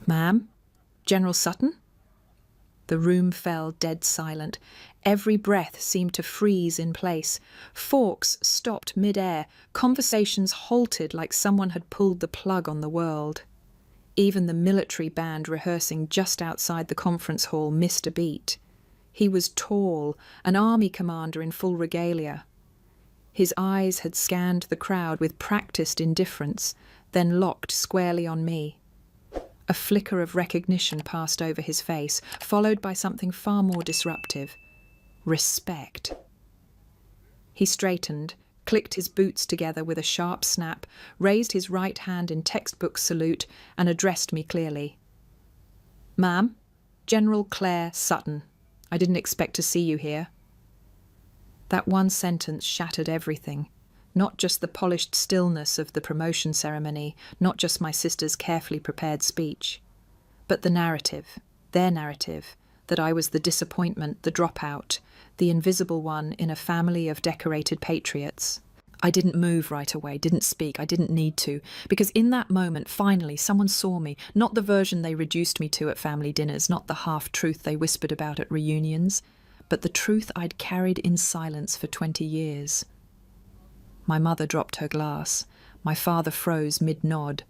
Ma'am? General Sutton? The room fell dead silent. Every breath seemed to freeze in place. Forks stopped mid-air. Conversations halted like someone had pulled the plug on the world. Even the military band rehearsing just outside the conference hall missed a beat. He was tall, an army commander in full regalia. His eyes had scanned the crowd with practiced indifference, then locked squarely on me. A flicker of recognition passed over his face, followed by something far more disruptive. Respect. He straightened, clicked his boots together with a sharp snap, raised his right hand in textbook salute, and addressed me clearly. Ma'am, General Claire Sutton. I didn't expect to see you here. That one sentence shattered everything. Not just the polished stillness of the promotion ceremony, not just my sister's carefully prepared speech, but the narrative, their narrative, that I was the disappointment, the dropout, the invisible one in a family of decorated patriots. I didn't move right away, didn't speak, I didn't need to, because in that moment, finally, someone saw me, not the version they reduced me to at family dinners, not the half-truth they whispered about at reunions, but the truth I'd carried in silence for 20 years. My mother dropped her glass. My father froze mid-nod.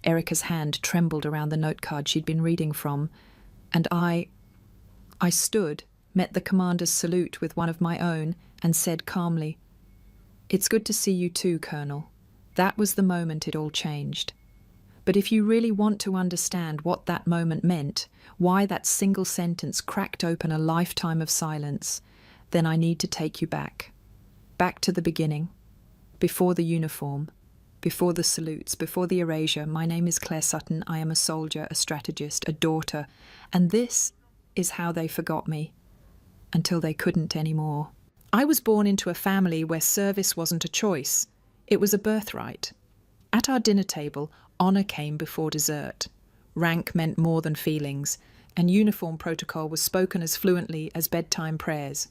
Erica's hand trembled around the note card she'd been reading from, and I stood, met the commander's salute with one of my own, and said calmly, "It's good to see you too, Colonel." That was the moment it all changed. But if you really want to understand what that moment meant, why that single sentence cracked open a lifetime of silence, then I need to take you back. Back to the beginning. Before the uniform, before the salutes, before the erasure. My name is Claire Sutton. I am a soldier, a strategist, a daughter. And this is how they forgot me, until they couldn't anymore. I was born into a family where service wasn't a choice. It was a birthright. At our dinner table, honour came before dessert. Rank meant more than feelings, and uniform protocol was spoken as fluently as bedtime prayers.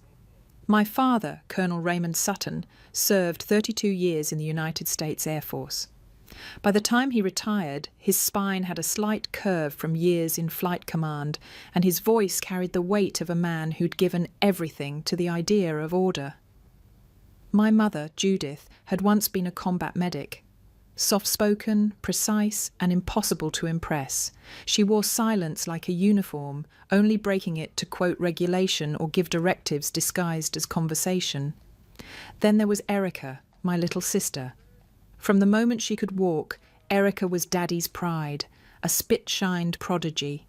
My father, Colonel Raymond Sutton, served 32 years in the United States Air Force. By the time he retired, his spine had a slight curve from years in flight command, and his voice carried the weight of a man who'd given everything to the idea of order. My mother, Judith, had once been a combat medic. Soft-spoken, precise, and impossible to impress. She wore silence like a uniform, only breaking it to quote regulation or give directives disguised as conversation. Then there was Erica, my little sister. From the moment she could walk, Erica was Daddy's pride, a spit-shined prodigy.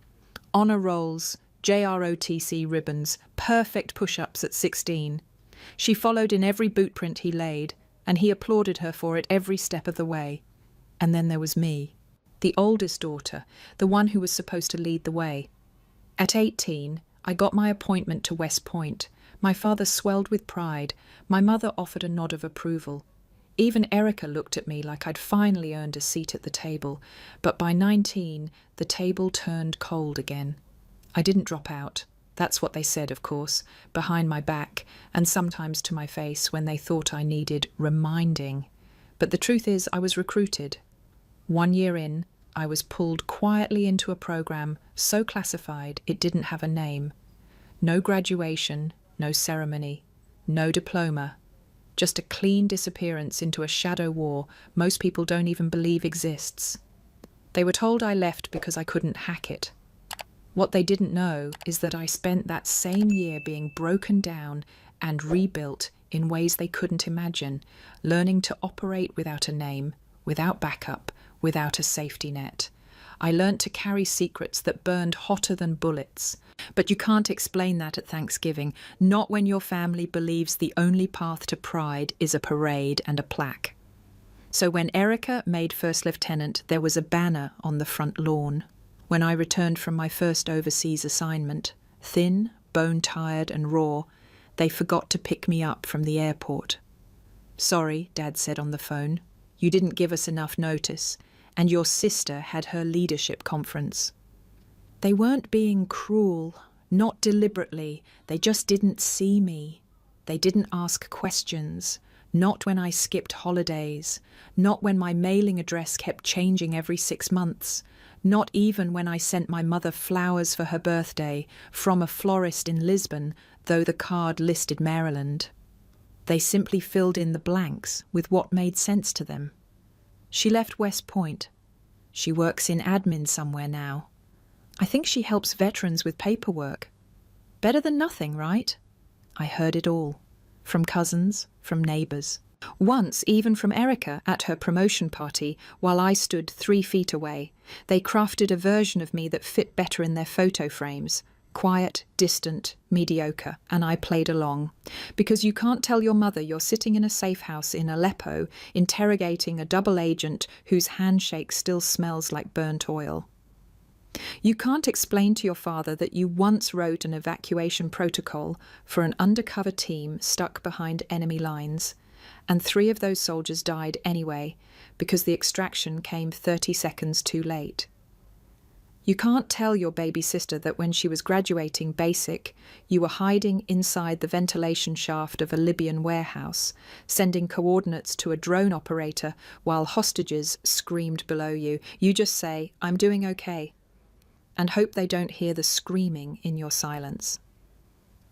Honour rolls, JROTC ribbons, perfect push-ups at 16. She followed in every boot print he laid, and he applauded her for it every step of the way. And then there was me, the oldest daughter, the one who was supposed to lead the way. At 18, I got my appointment to West Point. My father swelled with pride. My mother offered a nod of approval. Even Erica looked at me like I'd finally earned a seat at the table. But by 19, the table turned cold again. I didn't drop out. That's what they said, of course, behind my back, and sometimes to my face when they thought I needed reminding. But the truth is, I was recruited. 1 year in, I was pulled quietly into a program so classified it didn't have a name. No graduation, no ceremony, no diploma. Just a clean disappearance into a shadow war most people don't even believe exists. They were told I left because I couldn't hack it. What they didn't know is that I spent that same year being broken down and rebuilt in ways they couldn't imagine, learning to operate without a name, without backup, without a safety net. I learnt to carry secrets that burned hotter than bullets. But you can't explain that at Thanksgiving, not when your family believes the only path to pride is a parade and a plaque. So when Erica made First Lieutenant, there was a banner on the front lawn. When I returned from my first overseas assignment, thin, bone-tired and raw, they forgot to pick me up from the airport. "Sorry," Dad said on the phone. "You didn't give us enough notice, and your sister had her leadership conference." They weren't being cruel, not deliberately. They just didn't see me. They didn't ask questions. Not when I skipped holidays. Not when my mailing address kept changing every 6 months. Not even when I sent my mother flowers for her birthday from a florist in Lisbon, though the card listed Maryland. They simply filled in the blanks with what made sense to them. She left West Point. She works in admin somewhere now. I think she helps veterans with paperwork. Better than nothing, right? I heard it all. From cousins, from neighbours. Once even from Erica at her promotion party, while I stood 3 feet away. They crafted a version of me that fit better in their photo frames. Quiet, distant, mediocre, and I played along. Because you can't tell your mother you're sitting in a safe house in Aleppo, interrogating a double agent whose handshake still smells like burnt oil. You can't explain to your father that you once wrote an evacuation protocol for an undercover team stuck behind enemy lines, and 3 of those soldiers died anyway because the extraction came 30 seconds too late. You can't tell your baby sister that when she was graduating basic, you were hiding inside the ventilation shaft of a Libyan warehouse, sending coordinates to a drone operator while hostages screamed below you. You just say, "I'm doing okay," and hope they don't hear the screaming in your silence.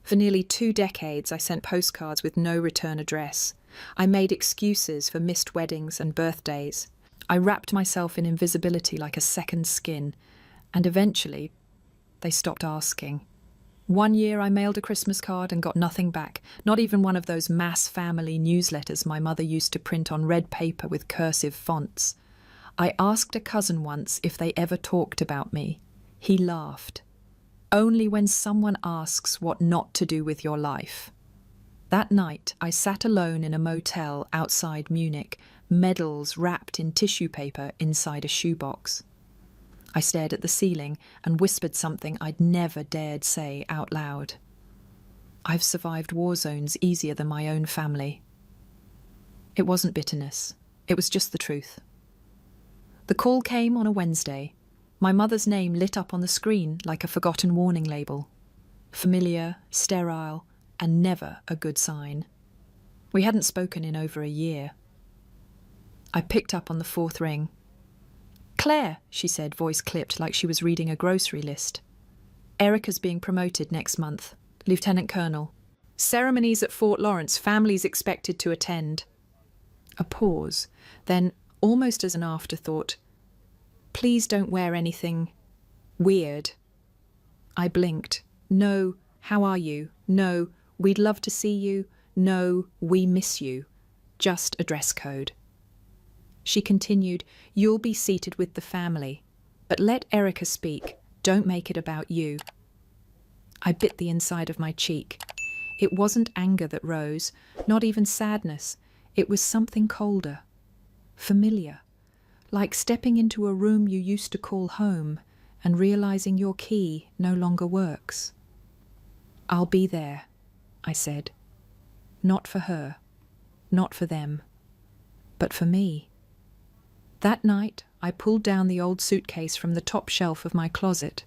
For nearly 2 decades, I sent postcards with no return address. I made excuses for missed weddings and birthdays. I wrapped myself in invisibility like a second skin, and eventually, they stopped asking. One year I mailed a Christmas card and got nothing back, not even one of those mass family newsletters my mother used to print on red paper with cursive fonts. I asked a cousin once if they ever talked about me. He laughed. Only when someone asks what not to do with your life. That night, I sat alone in a motel outside Munich, medals wrapped in tissue paper inside a shoebox. I stared at the ceiling and whispered something I'd never dared say out loud. I've survived war zones easier than my own family. It wasn't bitterness. It was just the truth. The call came on a Wednesday. My mother's name lit up on the screen like a forgotten warning label. Familiar, sterile, and never a good sign. We hadn't spoken in over a year. I picked up on the 4th ring. "Claire," she said, voice clipped like she was reading a grocery list. "Erica's being promoted next month. Lieutenant Colonel. Ceremonies at Fort Lawrence, families expected to attend." A pause, then, almost as an afterthought, "Please don't wear anything weird." I blinked. "No, how are you? No, we'd love to see you. No, we miss you. Just a dress code." She continued, "You'll be seated with the family, but let Erica speak. Don't make it about you." I bit the inside of my cheek. It wasn't anger that rose, not even sadness. It was something colder, familiar, like stepping into a room you used to call home and realizing your key no longer works. "I'll be there," I said. Not for her, not for them, but for me. That night, I pulled down the old suitcase from the top shelf of my closet.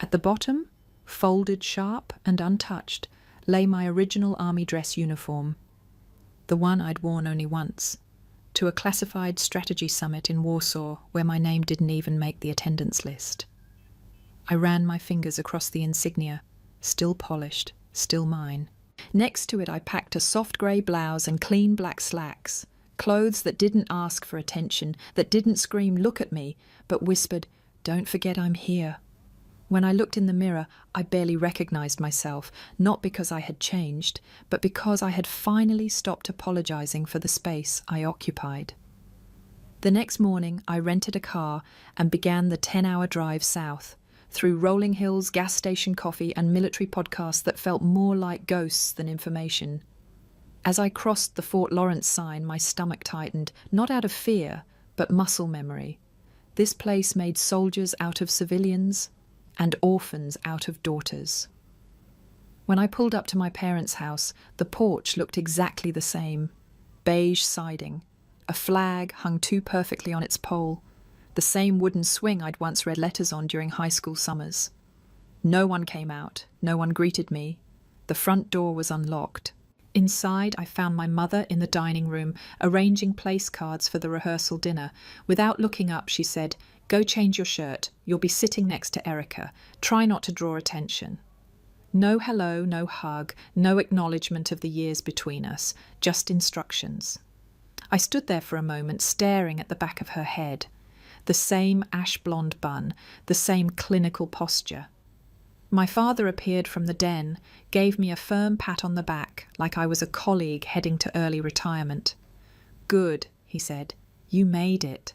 At the bottom, folded sharp and untouched, lay my original army dress uniform, the one I'd worn only once, to a classified strategy summit in Warsaw where my name didn't even make the attendance list. I ran my fingers across the insignia, still polished, still mine. Next to it I packed a soft grey blouse and clean black slacks, clothes that didn't ask for attention, that didn't scream, "Look at me," but whispered, "Don't forget I'm here." When I looked in the mirror, I barely recognised myself, not because I had changed, but because I had finally stopped apologising for the space I occupied. The next morning, I rented a car and began the 10-hour drive south, through rolling hills, gas station coffee, and military podcasts that felt more like ghosts than information. As I crossed the Fort Lawrence sign, my stomach tightened, not out of fear, but muscle memory. This place made soldiers out of civilians and orphans out of daughters. When I pulled up to my parents' house, the porch looked exactly the same. Beige siding, a flag hung too perfectly on its pole, the same wooden swing I'd once read letters on during high school summers. No one came out, no one greeted me. The front door was unlocked. Inside, I found my mother in the dining room, arranging place cards for the rehearsal dinner. Without looking up, she said, "Go change your shirt. You'll be sitting next to Erica. Try not to draw attention." No hello, no hug, no acknowledgement of the years between us, just instructions. I stood there for a moment, staring at the back of her head. The same ash-blonde bun, the same clinical posture. My father appeared from the den, gave me a firm pat on the back, like I was a colleague heading to early retirement. "Good," he said. "You made it."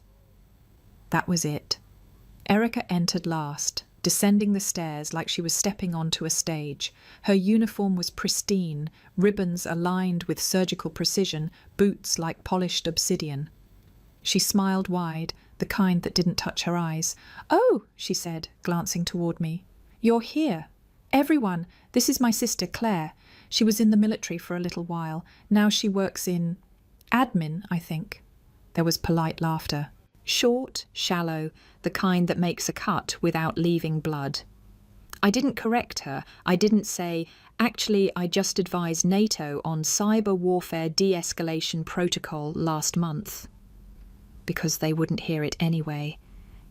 That was it. Erica entered last, descending the stairs like she was stepping onto a stage. Her uniform was pristine, ribbons aligned with surgical precision, boots like polished obsidian. She smiled wide, the kind that didn't touch her eyes. "Oh," she said, glancing toward me. "You're here. Everyone, this is my sister Claire. She was in the military for a little while. Now she works in admin, I think." There was polite laughter. Short, shallow, the kind that makes a cut without leaving blood. I didn't correct her. I didn't say, "Actually, I just advised NATO on cyber warfare de-escalation protocol last month." Because they wouldn't hear it anyway,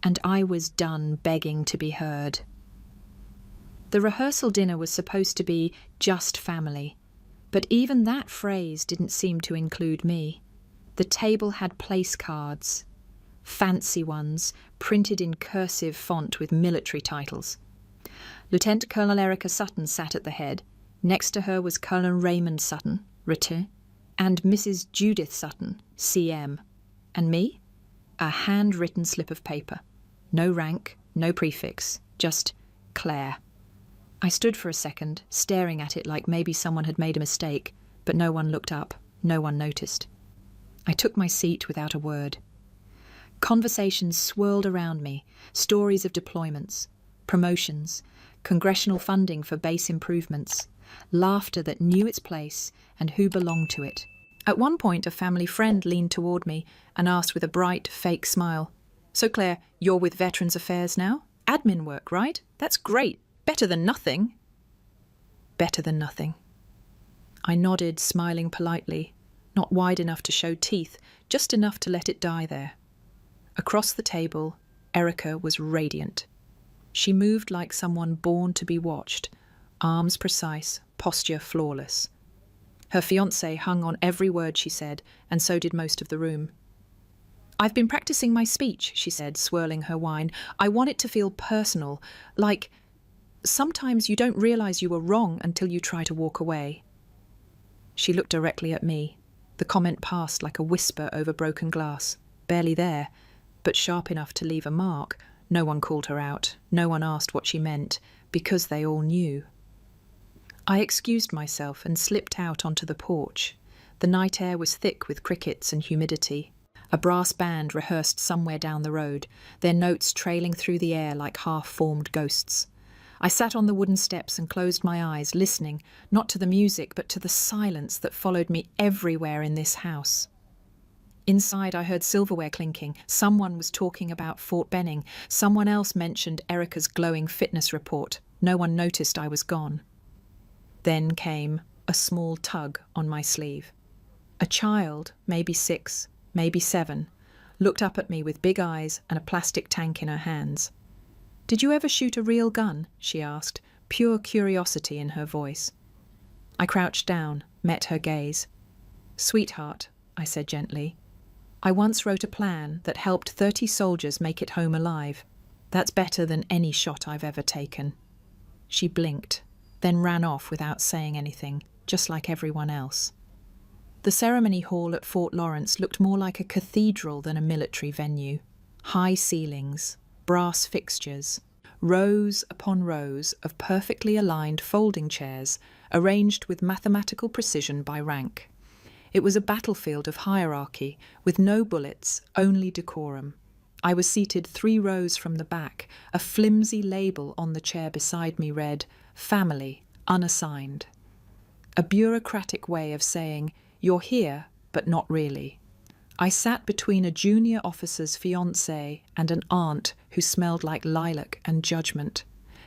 and I was done begging to be heard. The rehearsal dinner was supposed to be just family, but even that phrase didn't seem to include me. The table had place cards, fancy ones, printed in cursive font with military titles. Lieutenant Colonel Erica Sutton sat at the head. Next to her was Colonel Raymond Sutton, Ret., and Mrs. Judith Sutton, CM. And me? A handwritten slip of paper. No rank, no prefix, just Claire. I stood for a second, staring at it like maybe someone had made a mistake, but no one looked up, no one noticed. I took my seat without a word. Conversations swirled around me, stories of deployments, promotions, congressional funding for base improvements, laughter that knew its place and who belonged to it. At one point, a family friend leaned toward me and asked with a bright, fake smile, "So Claire, you're with Veterans Affairs now? Admin work, right? That's great. Better than nothing." Better than nothing. I nodded, smiling politely, not wide enough to show teeth, just enough to let it die there. Across the table, Erica was radiant. She moved like someone born to be watched, arms precise, posture flawless. Her fiancé hung on every word she said, and so did most of the room. "I've been practicing my speech," she said, swirling her wine. "I want it to feel personal, like sometimes you don't realize you were wrong until you try to walk away." She looked directly at me. The comment passed like a whisper over broken glass, barely there, but sharp enough to leave a mark. No one called her out. No one asked what she meant, because they all knew. I excused myself and slipped out onto the porch. The night air was thick with crickets and humidity. A brass band rehearsed somewhere down the road, their notes trailing through the air like half-formed ghosts. I sat on the wooden steps and closed my eyes, listening, not to the music, but to the silence that followed me everywhere in this house. Inside, I heard silverware clinking. Someone was talking about Fort Benning. Someone else mentioned Erica's glowing fitness report. No one noticed I was gone. Then came a small tug on my sleeve. A child, maybe 6, maybe 7, looked up at me with big eyes and a plastic tank in her hands. "Did you ever shoot a real gun?" she asked, pure curiosity in her voice. I crouched down, met her gaze. "Sweetheart," I said gently, "I once wrote a plan that helped 30 soldiers make it home alive. That's better than any shot I've ever taken." She blinked, then ran off without saying anything, just like everyone else. The ceremony hall at Fort Lawrence looked more like a cathedral than a military venue. High ceilings, brass fixtures, rows upon rows of perfectly aligned folding chairs arranged with mathematical precision by rank. It was a battlefield of hierarchy, with no bullets, only decorum. I was seated 3 rows from the back. A flimsy label on the chair beside me read, "Family, unassigned." A bureaucratic way of saying, "You're here, but not really." I sat between a junior officer's fiancée and an aunt who smelled like lilac and judgment.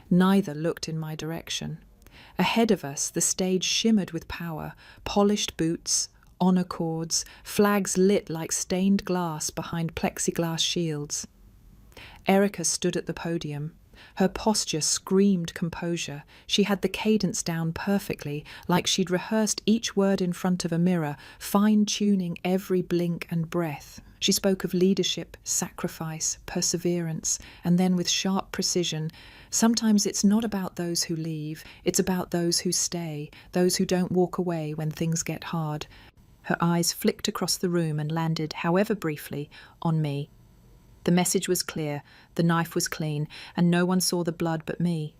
Neither looked in my direction. Ahead of us, the stage shimmered with power, polished boots, honor cords, flags lit like stained glass behind plexiglass shields. Erica stood at the podium. Her posture screamed composure. She had the cadence down perfectly, like she'd rehearsed each word in front of a mirror, fine-tuning every blink and breath. She spoke of leadership, sacrifice, perseverance, and then with sharp precision, sometimes it's not about those who leave, it's about those who stay, those who don't walk away when things get hard. Her eyes flicked across the room and landed, however briefly, on me. The message was clear, the knife was clean, and no one saw the blood but me.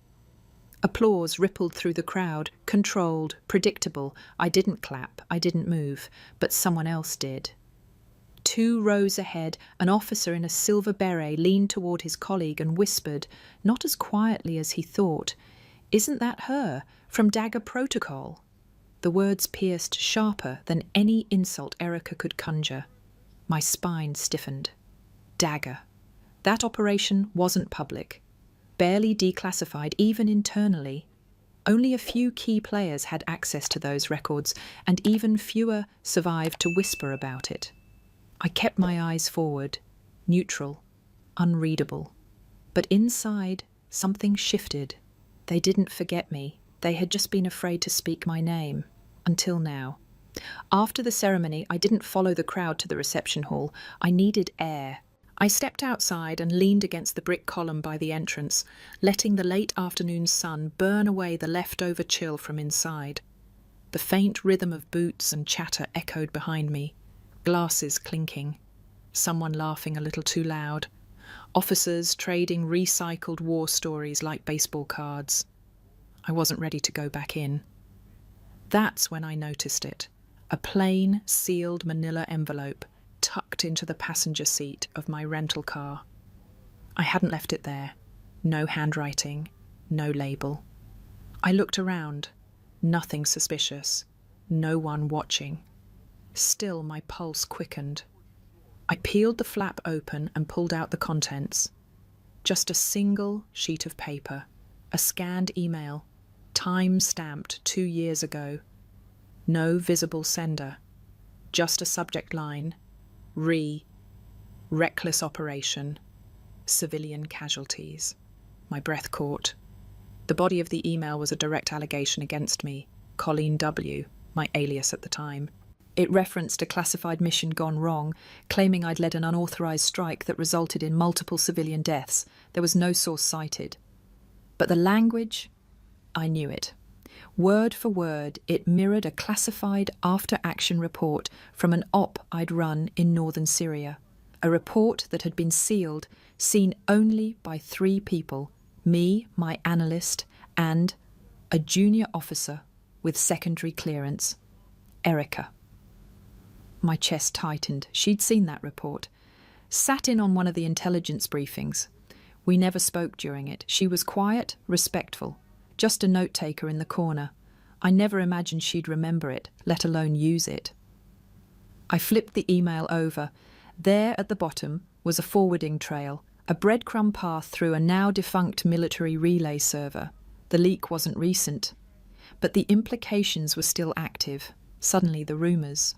Applause rippled through the crowd, controlled, predictable. I didn't clap, I didn't move, but someone else did. 2 rows ahead, an officer in a silver beret leaned toward his colleague and whispered, not as quietly as he thought, "Isn't that her, from Dagger Protocol?" The words pierced sharper than any insult Erica could conjure. My spine stiffened. Dagger. That operation wasn't public. Barely declassified, even internally. Only a few key players had access to those records, and even fewer survived to whisper about it. I kept my eyes forward, neutral, unreadable. But inside, something shifted. They didn't forget me. They had just been afraid to speak my name. Until now. After the ceremony, I didn't follow the crowd to the reception hall. I needed air. I stepped outside and leaned against the brick column by the entrance, letting the late afternoon sun burn away the leftover chill from inside. The faint rhythm of boots and chatter echoed behind me. Glasses clinking. Someone laughing a little too loud. Officers trading recycled war stories like baseball cards. I wasn't ready to go back in. That's when I noticed it. A plain, sealed manila envelope tucked into the passenger seat of my rental car. I hadn't left it there. No handwriting, no label. I looked around. Nothing suspicious. No one watching. Still, my pulse quickened. I peeled the flap open and pulled out the contents. Just a single sheet of paper. A scanned email. Time-stamped 2 years ago. No visible sender. Just a subject line. Reckless operation. Civilian casualties. My breath caught. The body of the email was a direct allegation against me, Colleen W., my alias at the time. It referenced a classified mission gone wrong, claiming I'd led an unauthorized strike that resulted in multiple civilian deaths. There was no source cited. But the language, I knew it. Word for word, it mirrored a classified after-action report from an op I'd run in northern Syria. A report that had been sealed, seen only by 3 people, me, my analyst, and a junior officer with secondary clearance, Erica. My chest tightened. She'd seen that report. Sat in on one of the intelligence briefings. We never spoke during it. She was quiet, respectful. Just a note-taker in the corner. I never imagined she'd remember it, let alone use it. I flipped the email over. There at the bottom was a forwarding trail, a breadcrumb path through a now-defunct military relay server. The leak wasn't recent. But the implications were still active. Suddenly the rumours.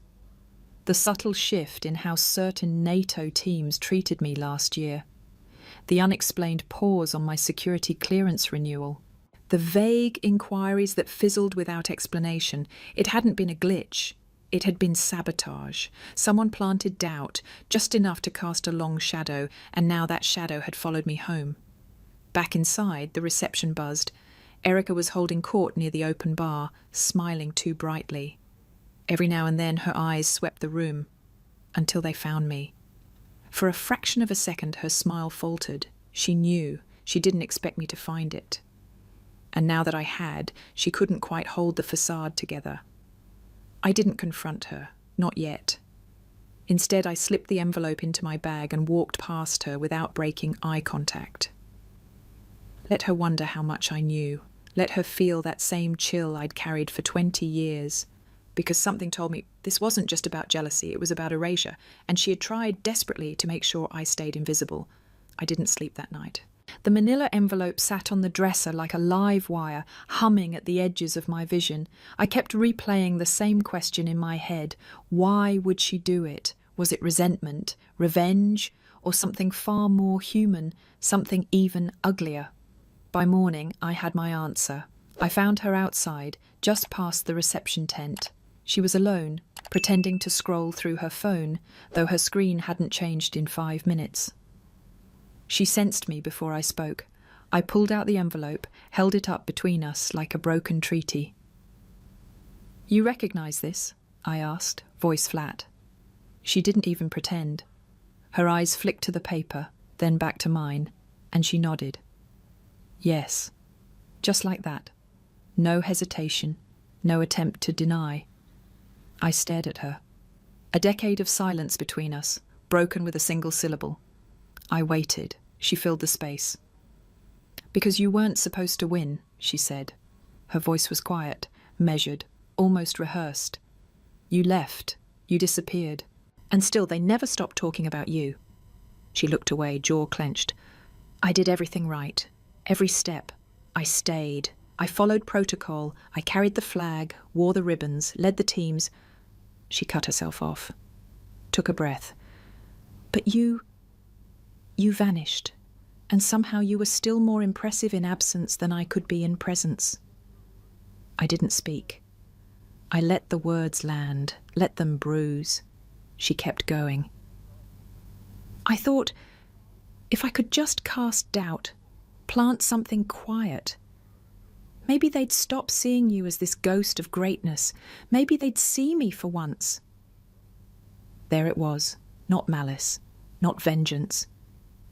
The subtle shift in how certain NATO teams treated me last year. The unexplained pause on my security clearance renewal. The vague inquiries that fizzled without explanation. It hadn't been a glitch. It had been sabotage. Someone planted doubt, just enough to cast a long shadow, and now that shadow had followed me home. Back inside, the reception buzzed. Erica was holding court near the open bar, smiling too brightly. Every now and then her eyes swept the room, until they found me. For a fraction of a second her smile faltered. She knew. She didn't expect me to find it. And now that I had, she couldn't quite hold the facade together. I didn't confront her, not yet. Instead, I slipped the envelope into my bag and walked past her without breaking eye contact. Let her wonder how much I knew. Let her feel that same chill I'd carried for 20 years. Because something told me this wasn't just about jealousy, it was about erasure, and she had tried desperately to make sure I stayed invisible. I didn't sleep that night. The manila envelope sat on the dresser like a live wire, humming at the edges of my vision. I kept replaying the same question in my head. Why would she do it? Was it resentment, revenge, or something far more human, something even uglier? By morning, I had my answer. I found her outside, just past the reception tent. She was alone, pretending to scroll through her phone, though her screen hadn't changed in 5 minutes. She sensed me before I spoke. I pulled out the envelope, held it up between us like a broken treaty. "You recognize this?" I asked, voice flat. She didn't even pretend. Her eyes flicked to the paper, then back to mine, and she nodded. Yes, just like that. No hesitation, no attempt to deny. I stared at her. A decade of silence between us, broken with a single syllable. I waited. She filled the space. "Because you weren't supposed to win," she said. Her voice was quiet, measured, almost rehearsed. "You left. You disappeared. And still they never stopped talking about you." She looked away, jaw clenched. "I did everything right. Every step. I stayed. I followed protocol. I carried the flag, wore the ribbons, led the teams." She cut herself off. Took a breath. "But you vanished. And somehow you were still more impressive in absence than I could be in presence." I didn't speak. I let the words land, let them bruise. She kept going. "I thought, if I could just cast doubt, plant something quiet, maybe they'd stop seeing you as this ghost of greatness. Maybe they'd see me for once." There it was, not malice, not vengeance,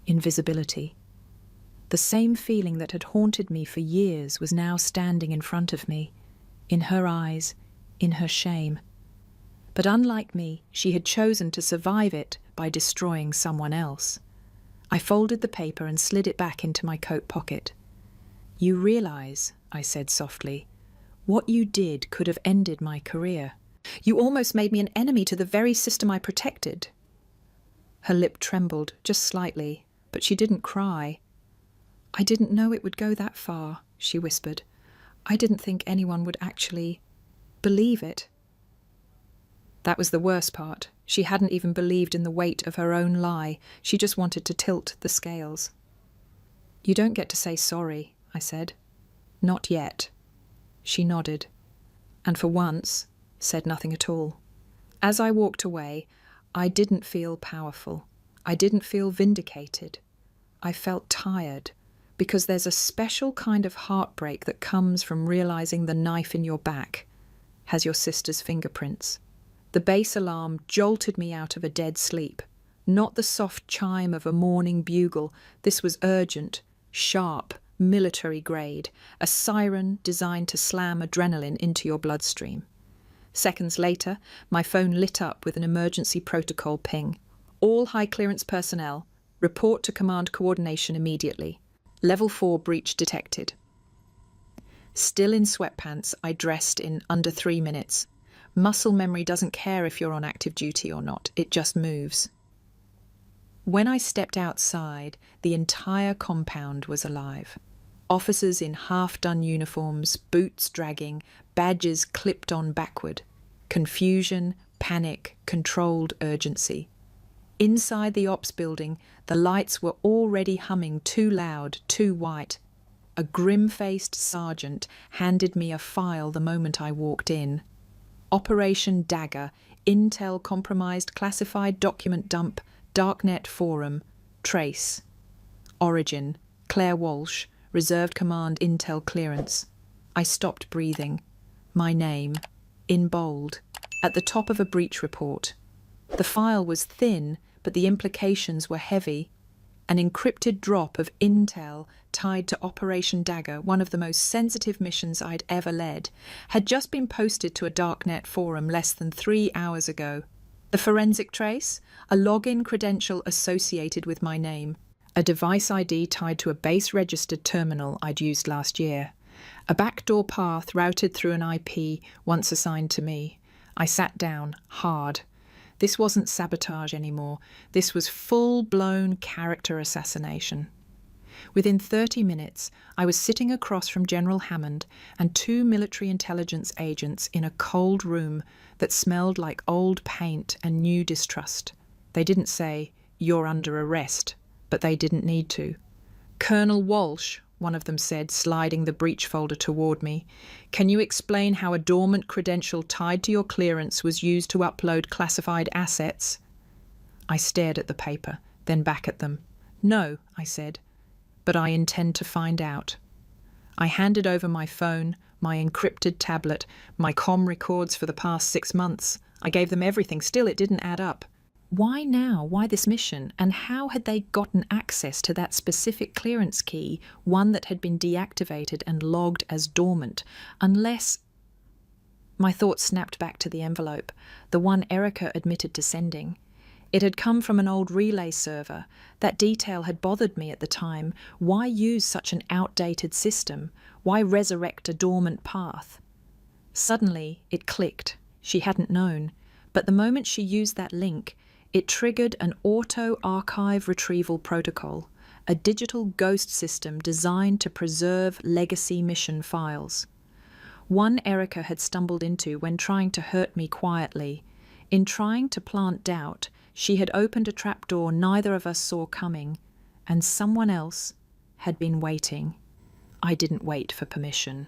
invisibility. The same feeling that had haunted me for years was now standing in front of me, in her eyes, in her shame. But unlike me, she had chosen to survive it by destroying someone else. I folded the paper and slid it back into my coat pocket. "You realize," I said softly, "what you did could have ended my career. You almost made me an enemy to the very system I protected." Her lip trembled, just slightly, but she didn't cry. "I didn't know it would go that far," she whispered. "I didn't think anyone would actually believe it." That was the worst part. She hadn't even believed in the weight of her own lie. She just wanted to tilt the scales. "You don't get to say sorry," I said. "Not yet." She nodded, and for once said nothing at all. As I walked away, I didn't feel powerful. I didn't feel vindicated. I felt tired, because there's a special kind of heartbreak that comes from realizing the knife in your back has your sister's fingerprints. The bass alarm jolted me out of a dead sleep. Not the soft chime of a morning bugle. This was urgent, sharp, military grade, a siren designed to slam adrenaline into your bloodstream. Seconds later, my phone lit up with an emergency protocol ping. "All high-clearance personnel, report to command coordination immediately. Level 4 breach detected." Still in sweatpants, I dressed in under 3 minutes. Muscle memory doesn't care if you're on active duty or not, it just moves. When I stepped outside, the entire compound was alive. Officers in half-done uniforms, boots dragging, badges clipped on backward. Confusion, panic, controlled urgency. Inside the ops building, the lights were already humming too loud, too white. A grim-faced sergeant handed me a file the moment I walked in. Operation Dagger, Intel compromised classified document dump, Darknet forum, trace. Origin, Claire Walsh, Reserved Command Intel clearance. I stopped breathing. My name, in bold, at the top of a breach report. The file was thin, but the implications were heavy. An encrypted drop of intel tied to Operation Dagger, one of the most sensitive missions I'd ever led, had just been posted to a Darknet forum less than 3 hours ago. The forensic trace? A login credential associated with my name. A device ID tied to a base-registered terminal I'd used last year. A backdoor path routed through an IP once assigned to me. I sat down, hard. This wasn't sabotage anymore. This was full-blown character assassination. Within 30 minutes, I was sitting across from General Hammond and 2 military intelligence agents in a cold room that smelled like old paint and new distrust. They didn't say, "You're under arrest," but they didn't need to. "Colonel Walsh," one of them said, sliding the breech folder toward me, "can you explain how a dormant credential tied to your clearance was used to upload classified assets?" I stared at the paper, then back at them. "No," I said, "but I intend to find out." I handed over my phone, my encrypted tablet, my comm records for the past 6 months. I gave them everything. Still, it didn't add up. Why now? Why this mission? And how had they gotten access to that specific clearance key, one that had been deactivated and logged as dormant? Unless... My thoughts snapped back to the envelope, the one Erica admitted to sending. It had come from an old relay server. That detail had bothered me at the time. Why use such an outdated system? Why resurrect a dormant path? Suddenly, it clicked. She hadn't known. But the moment she used that link, it triggered an auto-archive retrieval protocol, a digital ghost system designed to preserve legacy mission files. One Erica had stumbled into when trying to hurt me quietly. In trying to plant doubt, she had opened a trapdoor neither of us saw coming, and someone else had been waiting. I didn't wait for permission.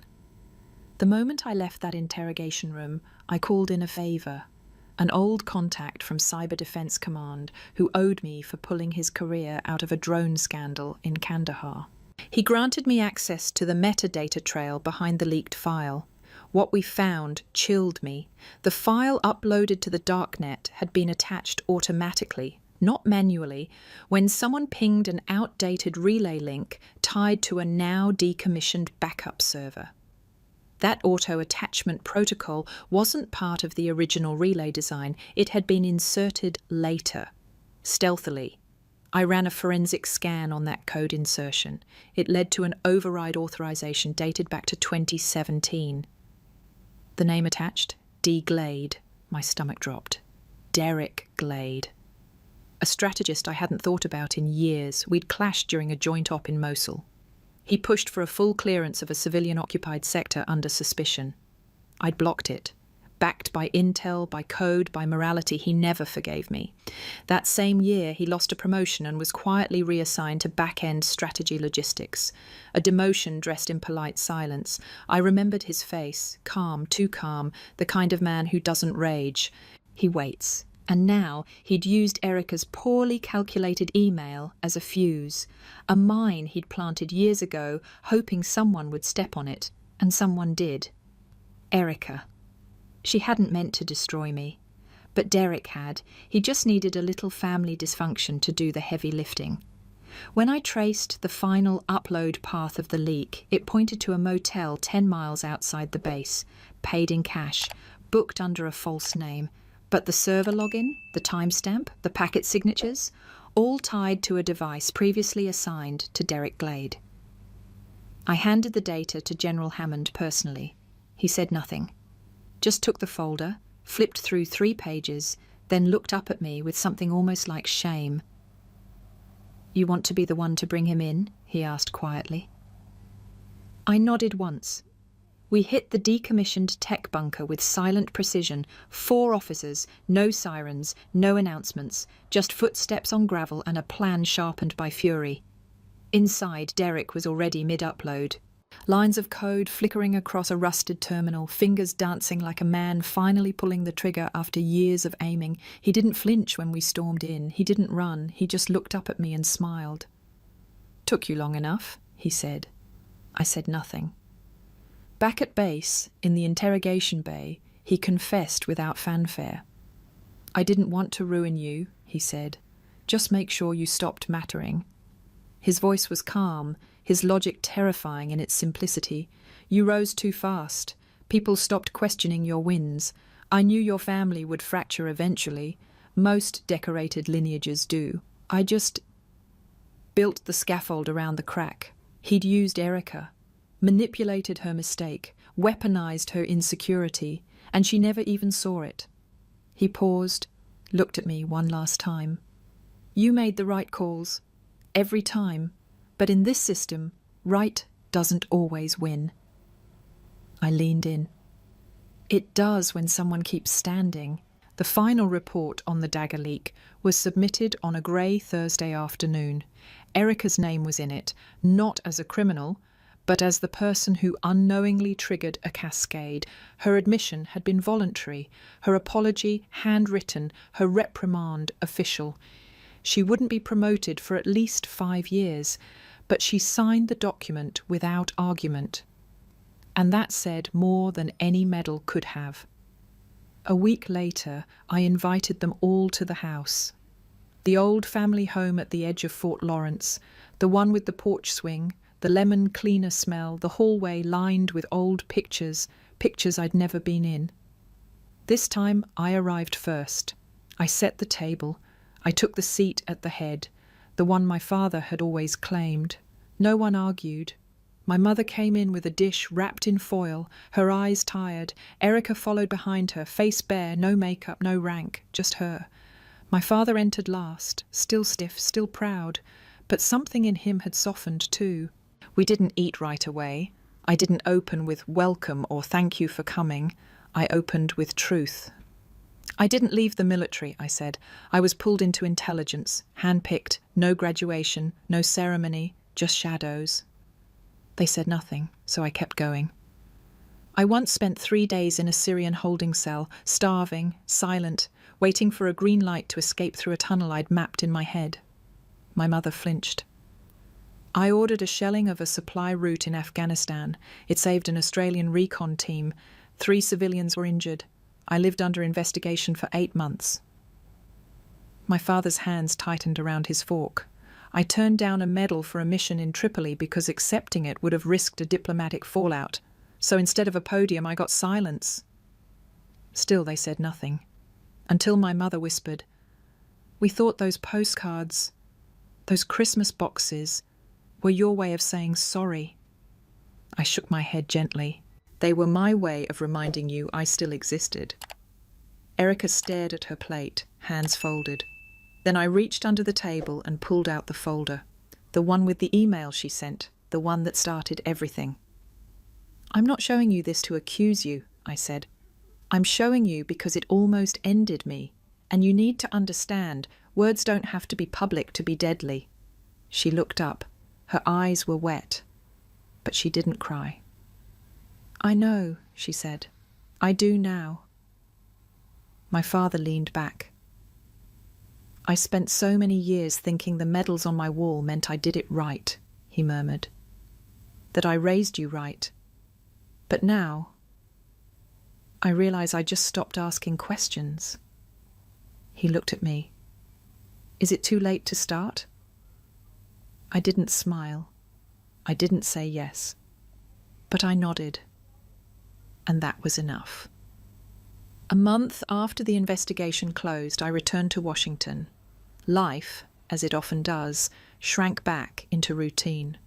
The moment I left that interrogation room, I called in a favour. An old contact from Cyber Defence Command who owed me for pulling his career out of a drone scandal in Kandahar. He granted me access to the metadata trail behind the leaked file. What we found chilled me. The file uploaded to the darknet had been attached automatically, not manually, when someone pinged an outdated relay link tied to a now decommissioned backup server. That auto-attachment protocol wasn't part of the original relay design. It had been inserted later, stealthily. I ran a forensic scan on that code insertion. It led to an override authorization dated back to 2017. The name attached? D. Glade. My stomach dropped. Derek Glade. A strategist I hadn't thought about in years. We'd clashed during a joint op in Mosul. He pushed for a full clearance of a civilian-occupied sector under suspicion. I'd blocked it. Backed by intel, by code, by morality, he never forgave me. That same year, he lost a promotion and was quietly reassigned to back-end strategy logistics. A demotion dressed in polite silence. I remembered his face, calm, too calm, the kind of man who doesn't rage. He waits. And now he'd used Erica's poorly calculated email as a fuse, a mine he'd planted years ago, hoping someone would step on it. And someone did. Erica. She hadn't meant to destroy me. But Derek had. He just needed a little family dysfunction to do the heavy lifting. When I traced the final upload path of the leak, it pointed to a motel 10 miles outside the base, paid in cash, booked under a false name. But the server login, the timestamp, the packet signatures, all tied to a device previously assigned to Derek Glade. I handed the data to General Hammond personally. He said nothing. Just took the folder, flipped through 3 pages, then looked up at me with something almost like shame. "You want to be the one to bring him in?" he asked quietly. I nodded once. We hit the decommissioned tech bunker with silent precision. 4 officers, no sirens, no announcements, just footsteps on gravel and a plan sharpened by fury. Inside, Derek was already mid-upload. Lines of code flickering across a rusted terminal, fingers dancing like a man finally pulling the trigger after years of aiming. He didn't flinch when we stormed in. He didn't run. He just looked up at me and smiled. "Took you long enough," he said. I said nothing. Back at base, in the interrogation bay, he confessed without fanfare. "I didn't want to ruin you," he said. "Just make sure you stopped mattering." His voice was calm, his logic terrifying in its simplicity. "You rose too fast. People stopped questioning your wins. I knew your family would fracture eventually. Most decorated lineages do. I just built the scaffold around the crack." He'd used Erica, manipulated her mistake, weaponized her insecurity, and she never even saw it. He paused, looked at me one last time. "You made the right calls. Every time. But in this system, right doesn't always win. I leaned in. It does when someone keeps standing. The final report on the dagger leak was submitted on a grey Thursday afternoon. Erica's name was in it, not as a criminal, but as the person who unknowingly triggered a cascade. Her admission had been voluntary, her apology handwritten, her reprimand official. She wouldn't be promoted for at least 5 years, but she signed the document without argument. And that said more than any medal could have. A week later, I invited them all to the house. The old family home at the edge of Fort Lawrence, the one with the porch swing, the lemon cleaner smell, the hallway lined with old pictures I'd never been in. This time I arrived first. I set the table. I took the seat at the head, the one my father had always claimed. No one argued. My mother came in with a dish wrapped in foil, her eyes tired. Erica followed behind her, face bare, no makeup, no rank, just her. My father entered last, still stiff, still proud, but something in him had softened too. We didn't eat right away. I didn't open with welcome or thank you for coming. I opened with truth. I didn't leave the military, I said. I was pulled into intelligence, handpicked, no graduation, no ceremony, just shadows. They said nothing, so I kept going. I once spent 3 days in a Syrian holding cell, starving, silent, waiting for a green light to escape through a tunnel I'd mapped in my head. My mother flinched. I ordered a shelling of a supply route in Afghanistan. It saved an Australian recon team. 3 civilians were injured. I lived under investigation for 8 months. My father's hands tightened around his fork. I turned down a medal for a mission in Tripoli because accepting it would have risked a diplomatic fallout. So instead of a podium, I got silence. Still, they said nothing. Until my mother whispered, "We thought those postcards, those Christmas boxes, were your way of saying sorry." I shook my head gently. They were my way of reminding you I still existed. Erica stared at her plate, hands folded. Then I reached under the table and pulled out the folder. The one with the email she sent, the one that started everything. "I'm not showing you this to accuse you," I said. "I'm showing you because it almost ended me. And you need to understand, words don't have to be public to be deadly." She looked up. Her eyes were wet. But she didn't cry. "I know," she said. "I do now." My father leaned back. "I spent so many years thinking the medals on my wall meant I did it right," he murmured. "That I raised you right. But now, I realize I just stopped asking questions." He looked at me. "Is it too late to start?" I didn't smile. I didn't say yes. But I nodded. And that was enough. A month after the investigation closed, I returned to Washington. Life, as it often does, shrank back into routine.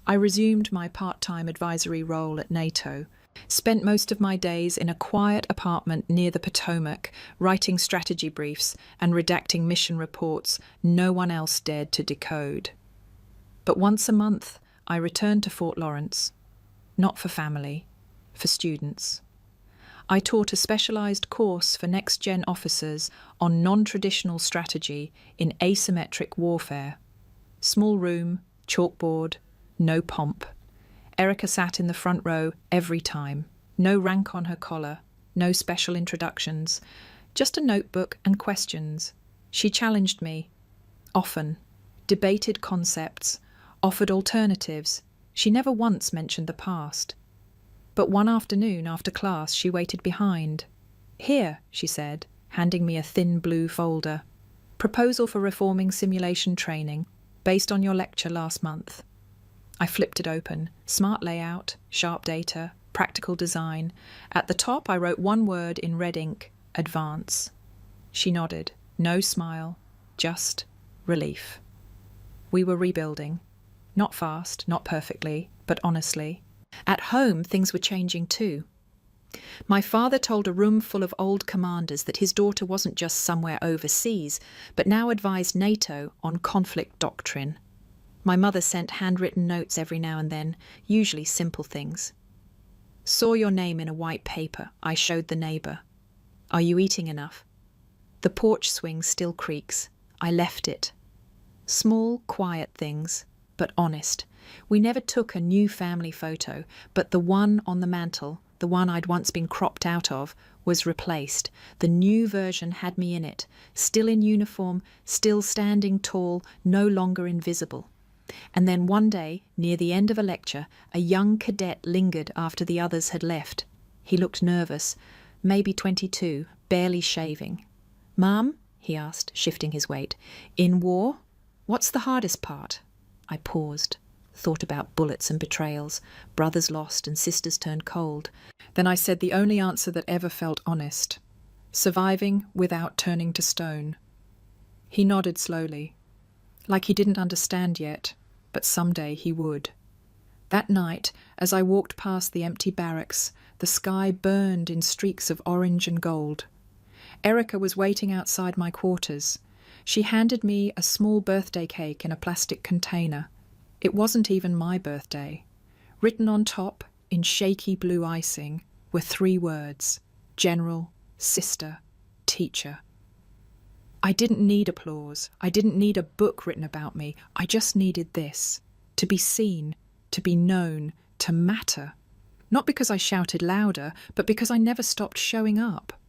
I resumed my part-time advisory role at NATO, spent most of my days in a quiet apartment near the Potomac, writing strategy briefs and redacting mission reports no one else dared to decode. But once a month, I returned to Fort Lawrence, not for family, for students. I taught a specialized course for next-gen officers on non-traditional strategy in asymmetric warfare. Small room, chalkboard, no pomp. Erica sat in the front row every time. No rank on her collar, no special introductions, just a notebook and questions. She challenged me, often, debated concepts, offered alternatives. She never once mentioned the past. But one afternoon after class, she waited behind. "Here," she said, handing me a thin blue folder. "Proposal for reforming simulation training, based on your lecture last month." I flipped it open. Smart layout, sharp data, practical design. At the top, I wrote one word in red ink, advance. She nodded. No smile, just relief. We were rebuilding. Not fast, not perfectly, but honestly. At home, things were changing too. My father told a room full of old commanders that his daughter wasn't just somewhere overseas, but now advised NATO on conflict doctrine. My mother sent handwritten notes every now and then, usually simple things. Saw your name in a white paper. I showed the neighbour. Are you eating enough? The porch swing still creaks. I left it. Small, quiet things, but honest. We never took a new family photo, but the one on the mantel, the one I'd once been cropped out of, was replaced. The new version had me in it, still in uniform, still standing tall, no longer invisible. And then one day, near the end of a lecture, a young cadet lingered after the others had left. He looked nervous, maybe 22, barely shaving. "Mum?" he asked, shifting his weight. "In war? What's the hardest part?" I paused, thought about bullets and betrayals, brothers lost and sisters turned cold. Then I said the only answer that ever felt honest: surviving without turning to stone. He nodded slowly, like he didn't understand yet, but someday he would. That night, as I walked past the empty barracks, the sky burned in streaks of orange and gold. Erica was waiting outside my quarters. She handed me a small birthday cake in a plastic container. It wasn't even my birthday. Written on top, in shaky blue icing, were 3 words: General, Sister, Teacher. I didn't need applause. I didn't need a book written about me. I just needed this: to be seen, to be known, to matter. Not because I shouted louder, but because I never stopped showing up.